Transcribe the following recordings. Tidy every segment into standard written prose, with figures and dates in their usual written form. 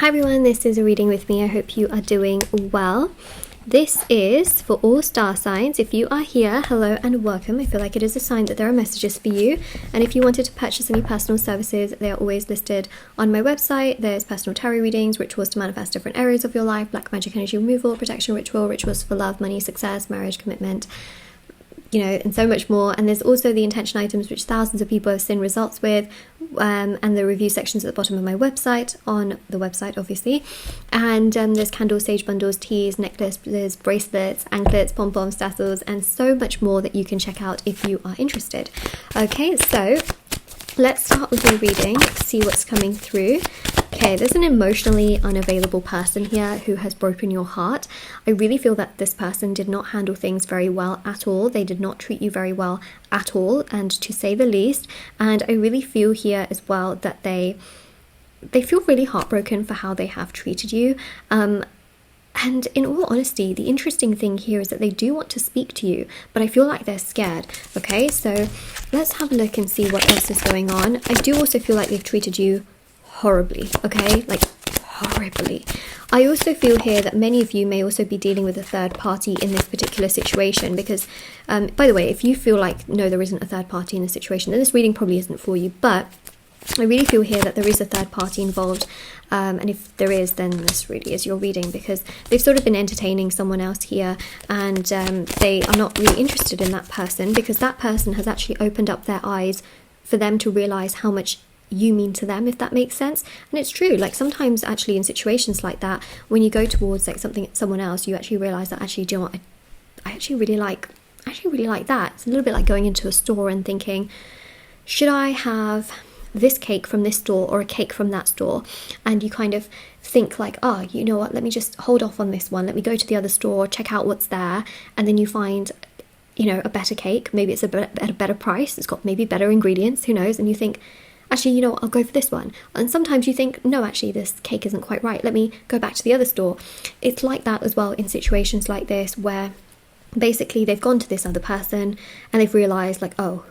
Hi everyone, this is a reading with me. I hope you are doing well. This is for all star signs. If you are here, hello and welcome. I feel like it is a sign that there are messages for you. And if you wanted to purchase any personal services, they are always listed on my website. There's personal tarot readings, rituals to manifest different areas of your life, black magic energy removal, protection ritual, rituals for love, money, success, marriage, commitment, you know, and so much more. And there's also the intention items which thousands of people have seen results with, and the review sections at the bottom of my website, on the website obviously. And there's candles, sage bundles, teas, necklaces, bracelets, anklets, pom-poms, tassels, and so much more that you can check out if you are interested. Okay, so let's start with the reading, see what's coming through. Okay, there's an emotionally unavailable person here who has broken your heart. I really feel that this person did not handle things very well at all. They did not treat you very well at all, and to say the least. And I really feel here as well that they feel really heartbroken for how they have treated you. And in all honesty, the interesting thing here is that they do want to speak to you, but I feel like they're scared. Okay, so let's have a look and see what else is going on. I do also feel like they've treated you horribly, okay, like horribly. I also feel here that many of you may also be dealing with a third party in this particular situation, because by the way, if you feel like no, there isn't a third party in this situation, then this reading probably isn't for you. But I really feel here that there is a third party involved, and if there is, then this really is your reading, because they've sort of been entertaining someone else here, and they are not really interested in that person, because that person has actually opened up their eyes for them to realize how much you mean to them, if that makes sense. And it's true, like sometimes actually in situations like that, when you go towards like someone else, you actually realize that actually, do you know what, I actually really like that. It's a little bit like going into a store and thinking, should I have this cake from this store or a cake from that store? And you kind of think like, oh, you know what, let me just hold off on this one, let me go to the other store, check out what's there, and then you find, you know, a better cake. Maybe it's at a better price, it's got maybe better ingredients, who knows, and you think, actually, you know what, I'll go for this one. And sometimes you think, no, actually, this cake isn't quite right, let me go back to the other store. It's like that as well in situations like this, where basically they've gone to this other person and they've realized like, oh,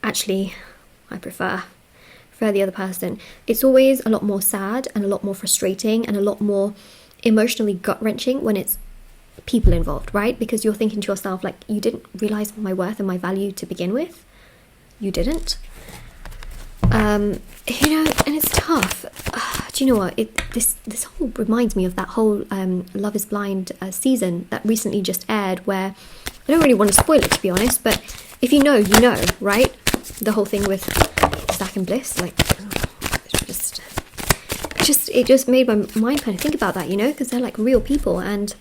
actually, I prefer the other person. It's always a lot more sad and a lot more frustrating and a lot more emotionally gut-wrenching when it's people involved, right? Because you're thinking to yourself, like, you didn't realize my worth and my value to begin with. You didn't. You know, and it's tough. Do you know what? This whole reminds me of that whole Love is Blind season that recently just aired, where I don't really want to spoil it, to be honest, but if you know, you know, right? The whole thing with Zach and Bliss, like, it just made my mind kind of think about that, you know, because they're like real people, and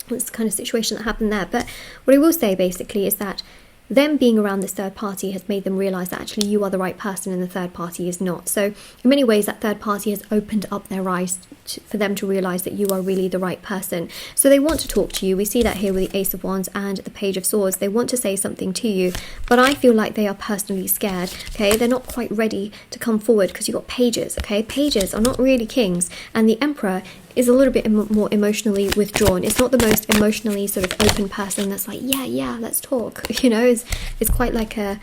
it's the kind of situation that happened there. But what I will say basically is that them being around this third party has made them realize that actually you are the right person and the third party is not. So in many ways, that third party has opened up their eyes for them to realize that you are really the right person. So they want to talk to you. We see that here with the Ace of Wands and the Page of Swords. They want to say something to you, but I feel like they are personally scared. Okay, they're not quite ready to come forward, because you've got pages. Okay, pages are not really kings, and the Emperor is a little bit more emotionally withdrawn. It's not the most emotionally sort of open person that's like, yeah, let's talk. You know, it's quite like a,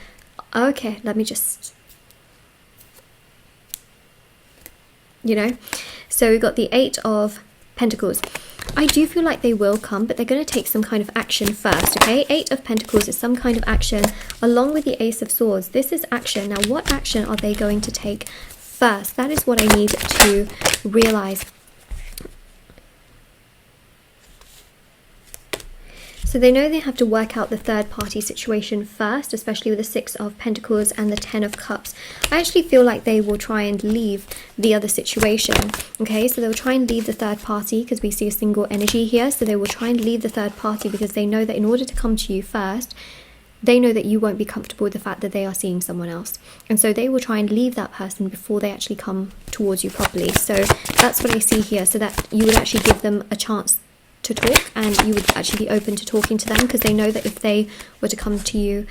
okay, let me just, you know. So we've got the Eight of Pentacles. I do feel like they will come, but they're going to take some kind of action first, okay? Eight of Pentacles is some kind of action, along with the Ace of Swords. This is action. Now, what action are they going to take first? That is what I need to realize. So they know they have to work out the third party situation first, especially with the Six of Pentacles and the Ten of Cups. I actually feel like they will try and leave the other situation. Okay, so they'll try and leave the third party, because we see a single energy here. So they will try and leave the third party because they know that in order to come to you first, they know that you won't be comfortable with the fact that they are seeing someone else. And so they will try and leave that person before they actually come towards you properly. So that's what I see here, so that you would actually give them a chance to talk, and you would actually be open to talking to them, because they know that if they were to come to you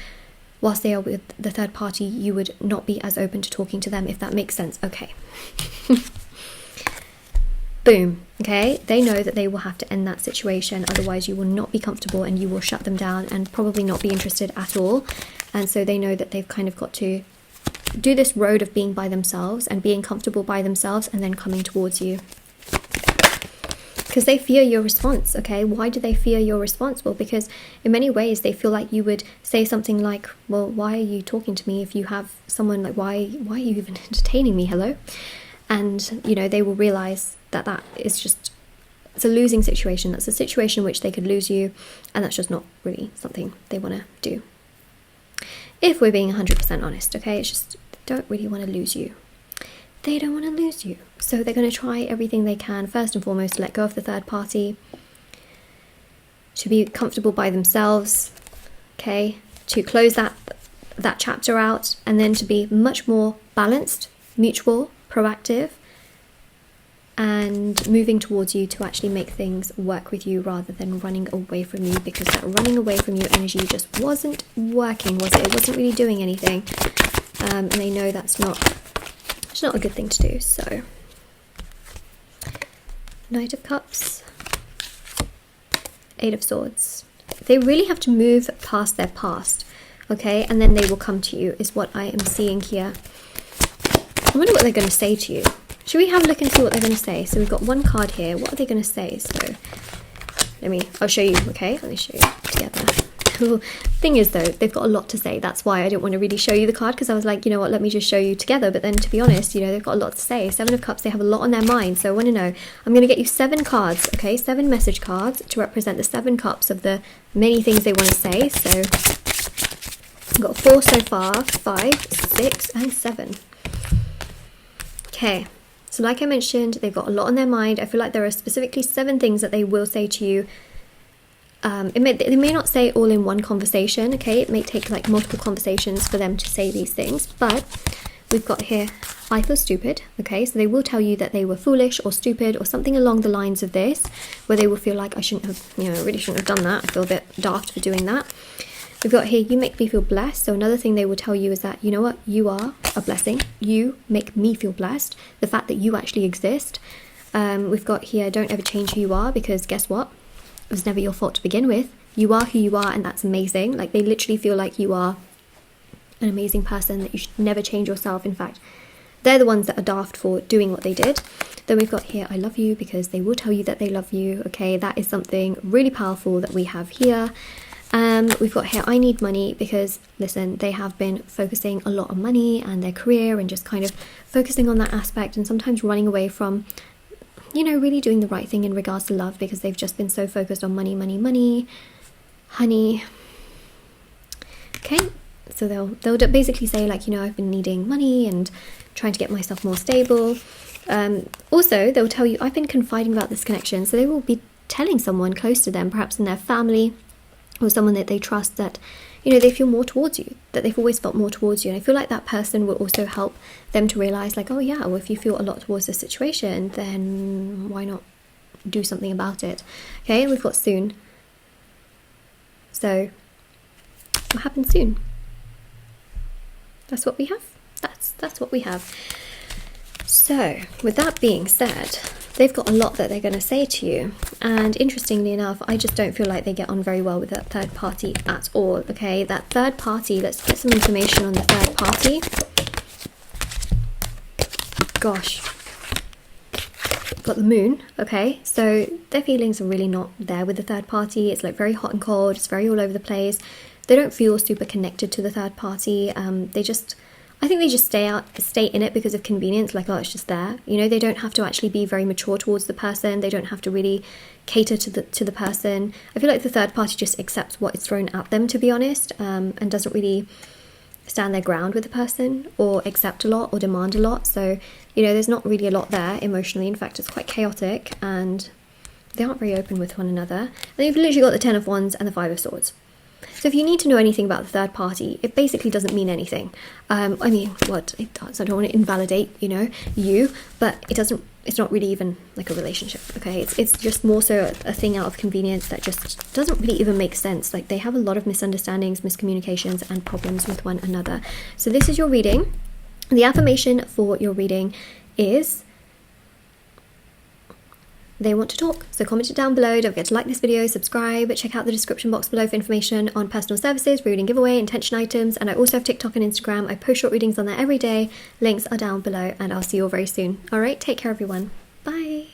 whilst they are with the third party, you would not be as open to talking to them, if that makes sense. Okay. Boom. Okay, they know that they will have to end that situation, otherwise you will not be comfortable and you will shut them down and probably not be interested at all. And so they know that they've kind of got to do this road of being by themselves and being comfortable by themselves and then coming towards you. because they fear your response, okay? Why do they fear your response? Well, because in many ways they feel like you would say something like, well, why are you talking to me if you have someone, like, why are you even entertaining me, hello? And, you know, they will realize that that is just, it's a losing situation. That's a situation in which they could lose you, and that's just not really something they want to do. If we're being 100% honest, okay? It's just, they don't really want to lose you. They don't want to lose you. So they're going to try everything they can, first and foremost, to let go of the third party, to be comfortable by themselves, okay? To close that chapter out, and then to be much more balanced, mutual, proactive, and moving towards you to actually make things work with you rather than running away from you, because that running away from you energy just wasn't working, was it? It wasn't really doing anything. And they know that's not a good thing to do. So, Knight of Cups, Eight of Swords. They really have to move past their past, okay? And then they will come to you, is what I am seeing here. I wonder what they're going to say to you. Should we have a look and see what they're going to say? So we've got one card here. What are they going to say? So I'll show you, okay? Let me show you together. Thing is though, they've got a lot to say. That's why I didn't want to really show you the card, because I was like, you know what, let me just show you together. But then to be honest, you know, they've got a lot to say. Seven of Cups, they have a lot on their mind. So I want to know, I'm going to get you 7 cards, okay? 7 message cards to represent the 7 cups of the many things they want to say. So I've got 4 so far, 5, 6 and 7. Okay. So like I mentioned, they've got a lot on their mind. I feel like there are specifically 7 things that they will say to you. They may not say all in one conversation, okay? It may take like multiple conversations for them to say these things. But we've got here, I feel stupid, okay? So they will tell you that they were foolish or stupid or something along the lines of this, where they will feel like I shouldn't have, you know, really shouldn't have done that. I feel a bit daft for doing that. We've got here, you make me feel blessed. So another thing they will tell you is that, you know what, you are a blessing. You make me feel blessed. The fact that you actually exist. We've got here, don't ever change who you are, because guess what? It was never your fault to begin with. You are who you are, and that's amazing. Like, they literally feel like you are an amazing person, that you should never change yourself. In fact, they're the ones that are daft for doing what they did. Then we've got here, I love you, because they will tell you that they love you. Okay, that is something really powerful that we have here. We've got here, I need money, because listen, they have been focusing a lot on money and their career and just kind of focusing on that aspect, and sometimes running away from, you know, really doing the right thing in regards to love, because they've just been so focused on money, money, money, honey. Okay, so they'll basically say like, you know, I've been needing money and trying to get myself more stable. Also, they'll tell you, I've been confiding about this connection. So they will be telling someone close to them, perhaps in their family, or someone that they trust, that, you know, they feel more towards you, that they've always felt more towards you. And I feel like that person will also help them to realize like, oh yeah, well, if you feel a lot towards the situation, then why not do something about it? Okay, and we've got soon. So what happens soon? That's what we have. That's what we have. So with that being said, they've got a lot that they're going to say to you, and interestingly enough, I just don't feel like they get on very well with that third party at all. Okay, that third party, let's get some information on the third party. Gosh, got the Moon. Okay, so their feelings are really not there with the third party. It's like very hot and cold, it's very all over the place. They don't feel super connected to the third party. I think they just stay in it because of convenience, like, oh, it's just there. You know, they don't have to actually be very mature towards the person. They don't have to really cater to the person. I feel like the third party just accepts what is thrown at them, to be honest, and doesn't really stand their ground with the person or accept a lot or demand a lot. So, you know, there's not really a lot there emotionally. In fact, it's quite chaotic, and they aren't very open with one another. And you've literally got the Ten of Wands and the Five of Swords. So if you need to know anything about the third party, it basically doesn't mean anything. I mean, what it does, I don't want to invalidate, you know, you, but it's not really even like a relationship, okay? It's just more so a thing out of convenience that just doesn't really even make sense. Like, they have a lot of misunderstandings, miscommunications, and problems with one another. So this is your reading. The affirmation for your reading is, they want to talk. So comment it down below. Don't forget to like this video, subscribe, check out the description box below for information on personal services, reading giveaway, intention items, and I also have TikTok and Instagram. I post short readings on there every day. Links are down below, and I'll see you all very soon. All right, take care everyone. Bye.